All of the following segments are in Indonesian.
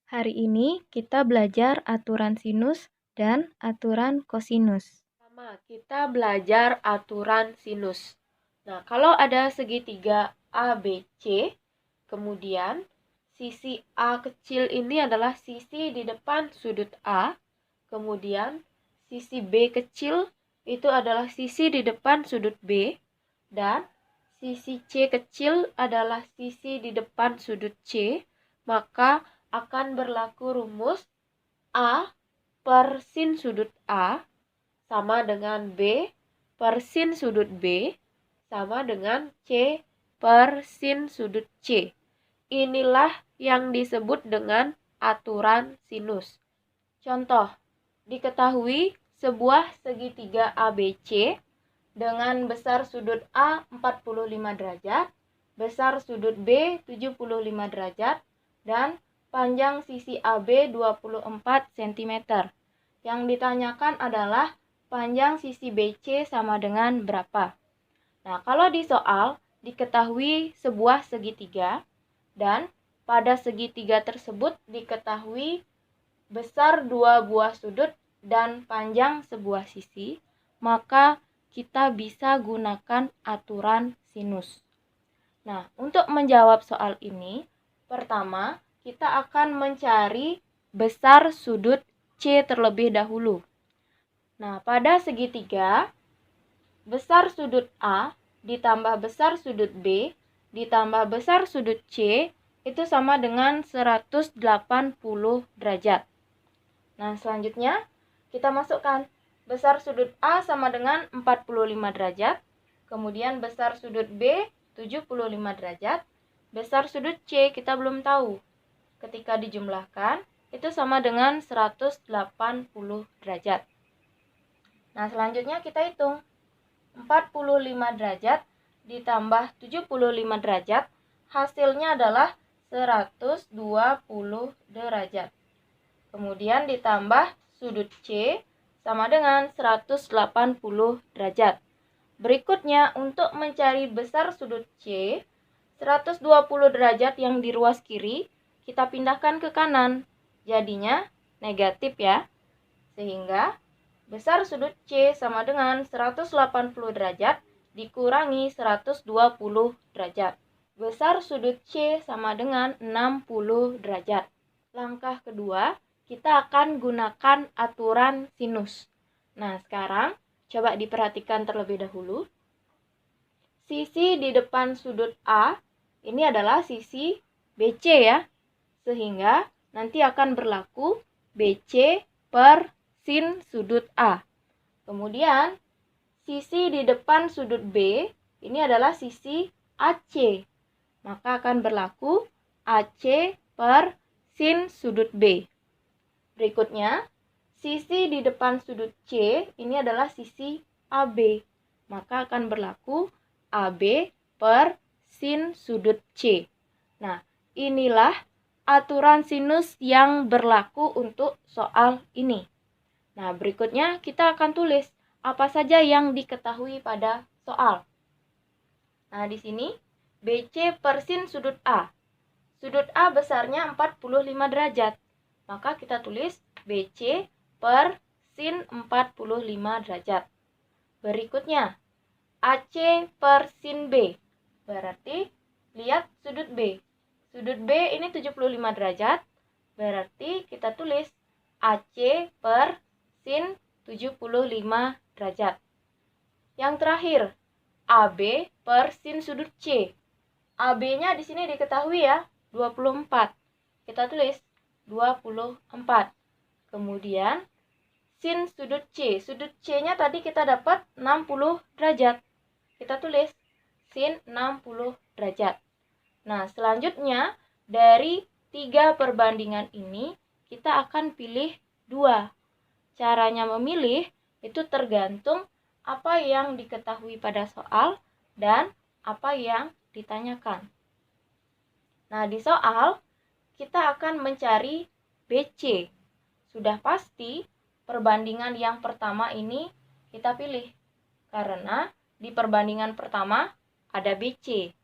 Hari ini kita belajar aturan sinus dan aturan kosinus. Pertama, kita belajar aturan sinus. Nah, kalau ada segitiga ABC, kemudian sisi A kecil ini adalah sisi di depan sudut A, kemudian sisi B kecil itu adalah sisi di depan sudut B, dan sisi C kecil adalah sisi di depan sudut C, maka akan berlaku rumus A per sin sudut A sama dengan B per sin sudut B sama dengan C per sin sudut C. Inilah yang disebut dengan aturan sinus. Contoh, diketahui sebuah segitiga ABC dengan besar sudut A 45 derajat, besar sudut B 75 derajat, dan panjang sisi AB 24 cm. Yang ditanyakan adalah panjang sisi BC sama dengan berapa. Nah, kalau di soal diketahui sebuah segitiga dan pada segitiga tersebut diketahui besar dua buah sudut dan panjang sebuah sisi, maka kita bisa gunakan aturan sinus. Nah, untuk menjawab soal ini, pertama kita akan mencari besar sudut C terlebih dahulu. Nah, pada segitiga, besar sudut A ditambah besar sudut B ditambah besar sudut C itu sama dengan 180 derajat. Nah, selanjutnya kita masukkan besar sudut A sama dengan 45 derajat, kemudian besar sudut B 75 derajat, besar sudut C kita belum tahu. Ketika dijumlahkan, itu sama dengan 180 derajat. Nah, selanjutnya kita hitung. 45 derajat ditambah 75 derajat, hasilnya adalah 120 derajat. Kemudian ditambah sudut C sama dengan 180 derajat. Berikutnya, untuk mencari besar sudut C, 120 derajat yang di ruas kiri, kita pindahkan ke kanan. Jadinya negatif ya. Sehingga besar sudut C sama dengan 180 derajat dikurangi 120 derajat. Besar sudut C sama dengan 60 derajat. Langkah kedua, kita akan gunakan aturan sinus. Nah, sekarang coba diperhatikan terlebih dahulu. Sisi di depan sudut A ini adalah sisi BC ya. Sehingga nanti akan berlaku BC per sin sudut A. Kemudian sisi di depan sudut B ini adalah sisi AC. Maka akan berlaku AC per sin sudut B. Berikutnya, sisi di depan sudut C ini adalah sisi AB. Maka akan berlaku AB per sin sudut C. Nah, inilah aturan sinus yang berlaku untuk soal ini. Nah, berikutnya kita akan tulis apa saja yang diketahui pada soal. Nah, di sini BC per sin sudut A. Sudut A besarnya 45 derajat. Maka kita tulis BC per sin 45 derajat. Berikutnya, AC per sin B. Berarti lihat sudut B. Sudut B ini 75 derajat. Berarti kita tulis AC per sin 75 derajat. Yang terakhir, AB per sin sudut C. AB-nya di sini diketahui ya, 24. Kita tulis 24. Kemudian sin sudut C. Sudut C-nya tadi kita dapat 60 derajat. Kita tulis sin 60 derajat. Nah, selanjutnya dari 3 perbandingan ini kita akan pilih 2. Caranya memilih itu tergantung apa yang diketahui pada soal dan apa yang ditanyakan. Nah, di soal kita akan mencari BC. Sudah pasti perbandingan yang pertama ini kita pilih karena di perbandingan pertama ada BC.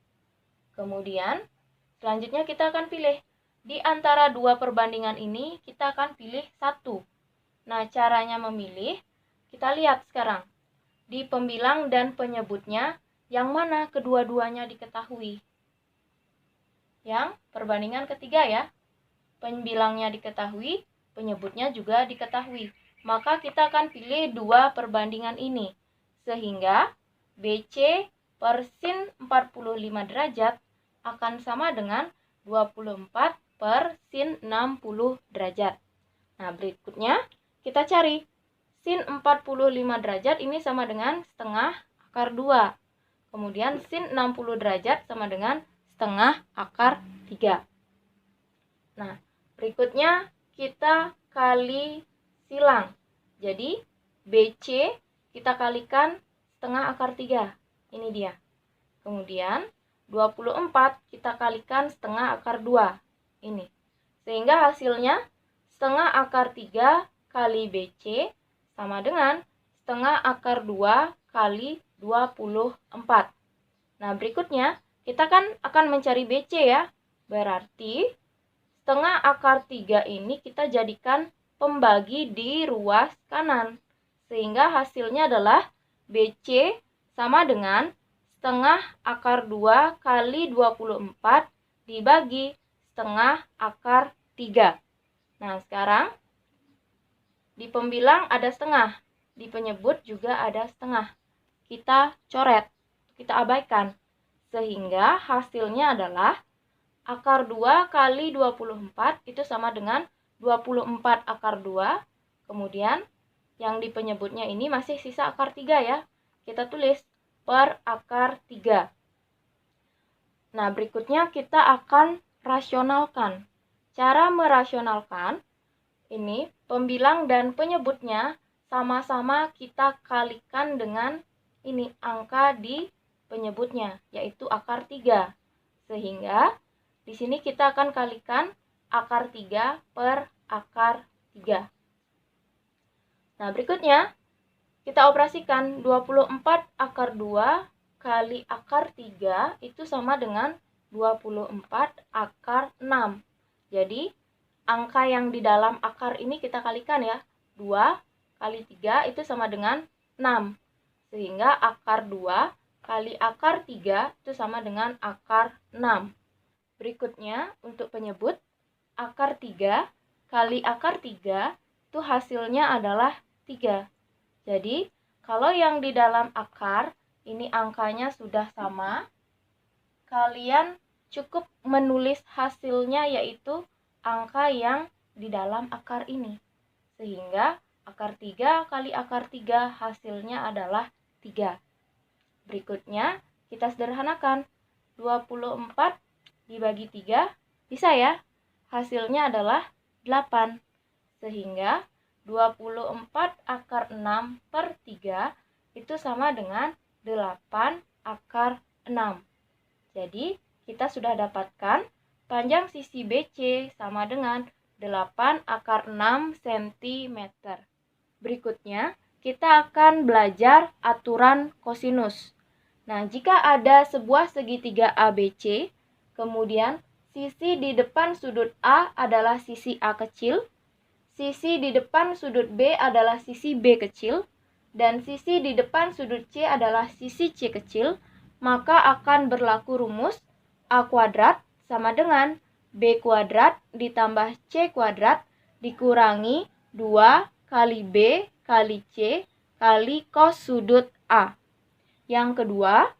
Kemudian selanjutnya kita akan pilih Di antara dua perbandingan ini, kita akan pilih satu. Nah, caranya memilih, kita lihat sekarang. Di pembilang dan penyebutnya, yang mana kedua-duanya diketahui? Yang perbandingan ketiga ya. Pembilangnya diketahui, penyebutnya juga diketahui. Maka kita akan pilih dua perbandingan ini. Sehingga BC per sin 45 derajat akan sama dengan 24 per sin 60 derajat. Nah, berikutnya kita cari. Sin 45 derajat ini sama dengan setengah akar 2. Kemudian sin 60 derajat sama dengan setengah akar 3. Nah, berikutnya kita kali silang. Jadi, BC kita kalikan setengah akar 3. Ini dia. Kemudian, 24 kita kalikan setengah akar 2. Ini. Sehingga hasilnya setengah akar 3 kali BC sama dengan setengah akar 2 kali 24. Nah, berikutnya kita kan akan mencari BC ya. Berarti setengah akar 3 ini kita jadikan pembagi di ruas kanan. Sehingga hasilnya adalah BC sama dengan setengah akar 2 kali 24 dibagi setengah akar 3. Nah, sekarang di pembilang ada setengah, di penyebut juga ada setengah. Kita coret, kita abaikan. Sehingga hasilnya adalah akar 2 kali 24 itu sama dengan 24 akar 2. Kemudian yang di penyebutnya ini masih sisa akar 3 ya. Kita tulis per akar 3. Nah, berikutnya kita akan rasionalkan. Cara merasionalkan, ini pembilang dan penyebutnya sama-sama kita kalikan dengan ini angka di penyebutnya, yaitu akar 3. Sehingga di sini kita akan kalikan akar 3 per akar 3. Nah, berikutnya kita operasikan 24 akar 2 kali akar 3 itu sama dengan 24 akar 6. Jadi, angka yang di dalam akar ini kita kalikan ya. 2 kali 3 itu sama dengan 6. Sehingga akar 2 kali akar 3 itu sama dengan akar 6. Berikutnya, untuk penyebut, akar 3 kali akar 3 itu hasilnya adalah 3. Jadi, kalau yang di dalam akar, ini angkanya sudah sama, kalian cukup menulis hasilnya yaitu angka yang di dalam akar ini. Sehingga akar 3 kali akar 3 hasilnya adalah 3. Berikutnya, kita sederhanakan. 24 dibagi 3, bisa ya? Hasilnya adalah 8. Sehingga 24 akar 6 per 3 itu sama dengan 8 akar 6. Jadi, kita sudah dapatkan panjang sisi BC sama dengan 8 akar 6 cm. Berikutnya, kita akan belajar aturan kosinus. Nah, jika ada sebuah segitiga ABC, kemudian sisi di depan sudut A adalah sisi A kecil, sisi di depan sudut B adalah sisi B kecil, dan sisi di depan sudut C adalah sisi C kecil, maka akan berlaku rumus A kuadrat sama dengan B kuadrat ditambah C kuadrat dikurangi 2 kali B kali C kali cos sudut A. Yang kedua,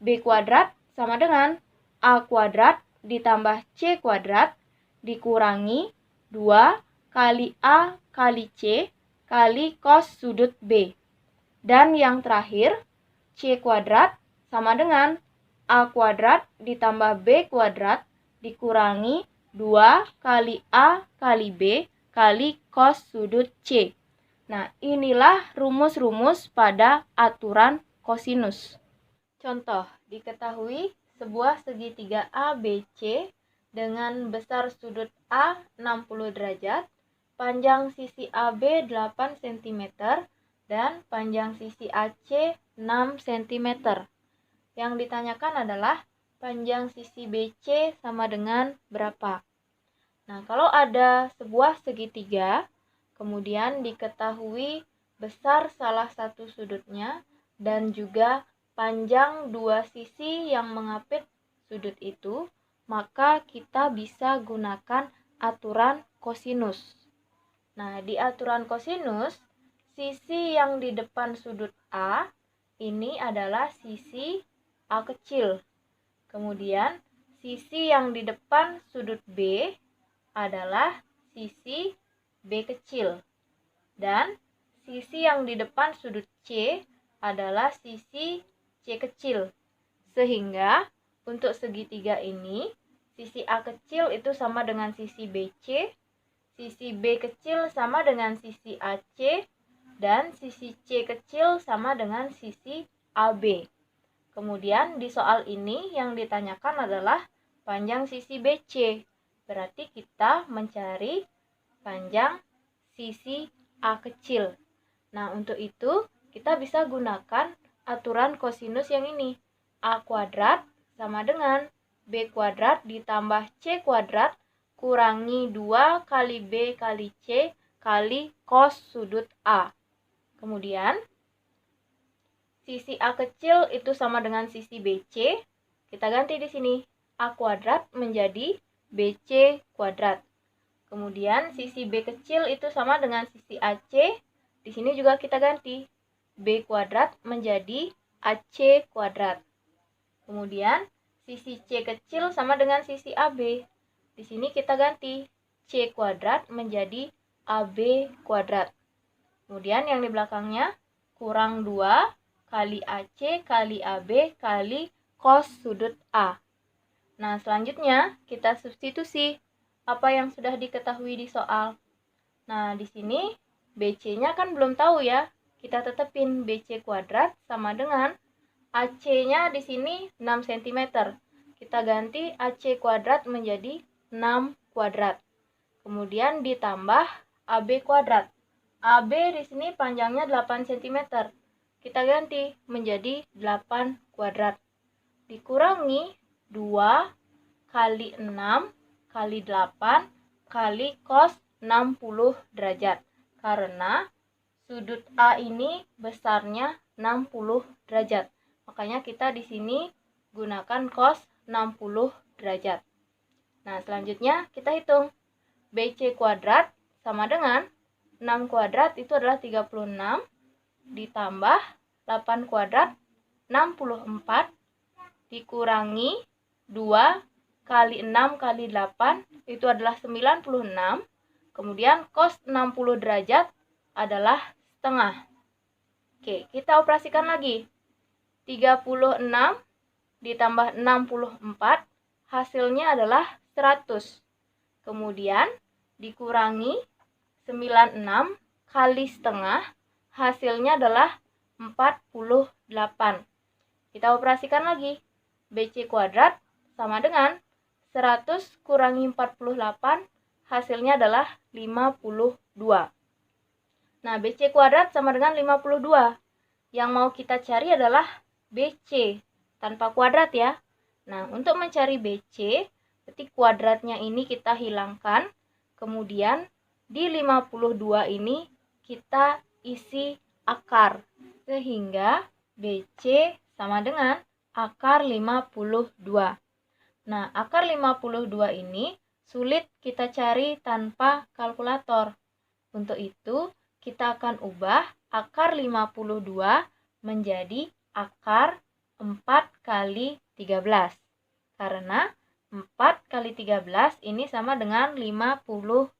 B kuadrat sama dengan A kuadrat ditambah C kuadrat dikurangi 2 kali A kali C kali cos sudut B. Dan yang terakhir, C kuadrat sama dengan A kuadrat ditambah B kuadrat dikurangi 2 kali A kali B kali cos sudut C. Nah, inilah rumus-rumus pada aturan kosinus. Contoh, diketahui sebuah segitiga ABC dengan besar sudut A 60 derajat, panjang sisi AB 8 cm, dan panjang sisi AC 6 cm. Yang ditanyakan adalah panjang sisi BC sama dengan berapa? Nah, kalau ada sebuah segitiga, kemudian diketahui besar salah satu sudutnya dan juga panjang dua sisi yang mengapit sudut itu, maka kita bisa gunakan aturan kosinus. Nah, di aturan kosinus, sisi yang di depan sudut A ini adalah sisi A kecil. Kemudian, sisi yang di depan sudut B adalah sisi B kecil. Dan sisi yang di depan sudut C adalah sisi C kecil. Sehingga untuk segitiga ini, sisi A kecil itu sama dengan sisi BC, sisi B kecil sama dengan sisi AC, dan sisi C kecil sama dengan sisi AB. Kemudian di soal ini yang ditanyakan adalah panjang sisi BC. Berarti kita mencari panjang sisi A kecil. Nah, untuk itu kita bisa gunakan aturan kosinus yang ini. A kuadrat sama dengan B kuadrat ditambah C kuadrat kurangi 2 kali B kali C kali cos sudut A. Kemudian, sisi A kecil itu sama dengan sisi BC. Kita ganti di sini. A kuadrat menjadi BC kuadrat. Kemudian sisi B kecil itu sama dengan sisi AC. Di sini juga kita ganti. B kuadrat menjadi AC kuadrat. Kemudian sisi C kecil sama dengan sisi AB. Di sini kita ganti. C kuadrat menjadi AB kuadrat. Kemudian yang di belakangnya kurang 2 kali AC kali AB kali cos sudut A. Nah, selanjutnya kita substitusi apa yang sudah diketahui di soal. Nah, di sini BC-nya kan belum tahu ya. Kita tetepin BC kuadrat sama dengan AC-nya di sini 6 cm. Kita ganti AC kuadrat menjadi 6 kuadrat. Kemudian ditambah AB kuadrat. AB di sini panjangnya 8 cm. Kita ganti menjadi 8 kuadrat. Dikurangi 2 kali 6 kali 8 kali cos 60 derajat. Karena sudut A ini besarnya 60 derajat. Makanya kita di sini gunakan cos 60 derajat. Nah, selanjutnya kita hitung. BC kuadrat sama dengan 6 kuadrat itu adalah 36 ditambah 8 kuadrat 64 dikurangi 2 kali 6 kali 8 itu adalah 96. Kemudian cos 60 derajat adalah setengah. Oke, kita operasikan lagi. 36 ditambah 64 hasilnya adalah 100. Kemudian dikurangi 96 kali setengah hasilnya adalah 48. Kita operasikan lagi. BC kuadrat sama dengan 100 kurangi 48 hasilnya adalah 52. Nah, BC kuadrat sama dengan 52. Yang mau kita cari adalah BC tanpa kuadrat ya. Nah, untuk mencari BC, berarti kuadratnya ini kita hilangkan. Kemudian di 52 ini kita isi akar. Sehingga BC sama dengan akar 52. Nah, akar 52 ini sulit kita cari tanpa kalkulator. Untuk itu, kita akan ubah akar 52 menjadi akar 4 kali 13. Karena 4 kali 13 ini sama dengan 52.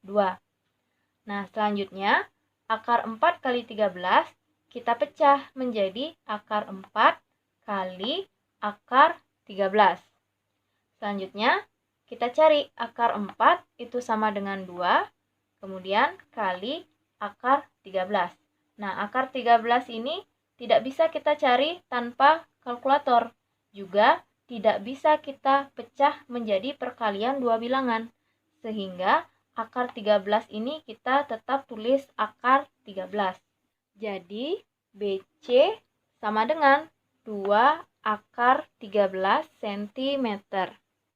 Nah, selanjutnya akar 4 kali 13 kita pecah menjadi akar 4 kali akar 13. Selanjutnya, kita cari akar 4 itu sama dengan 2, kemudian kali akar 13. Nah, akar 13 ini tidak bisa kita cari tanpa kalkulator. Juga tidak bisa kita pecah menjadi perkalian dua bilangan. Sehingga akar 13 ini kita tetap tulis akar 13. Jadi, BC sama dengan 2 akar 13 cm.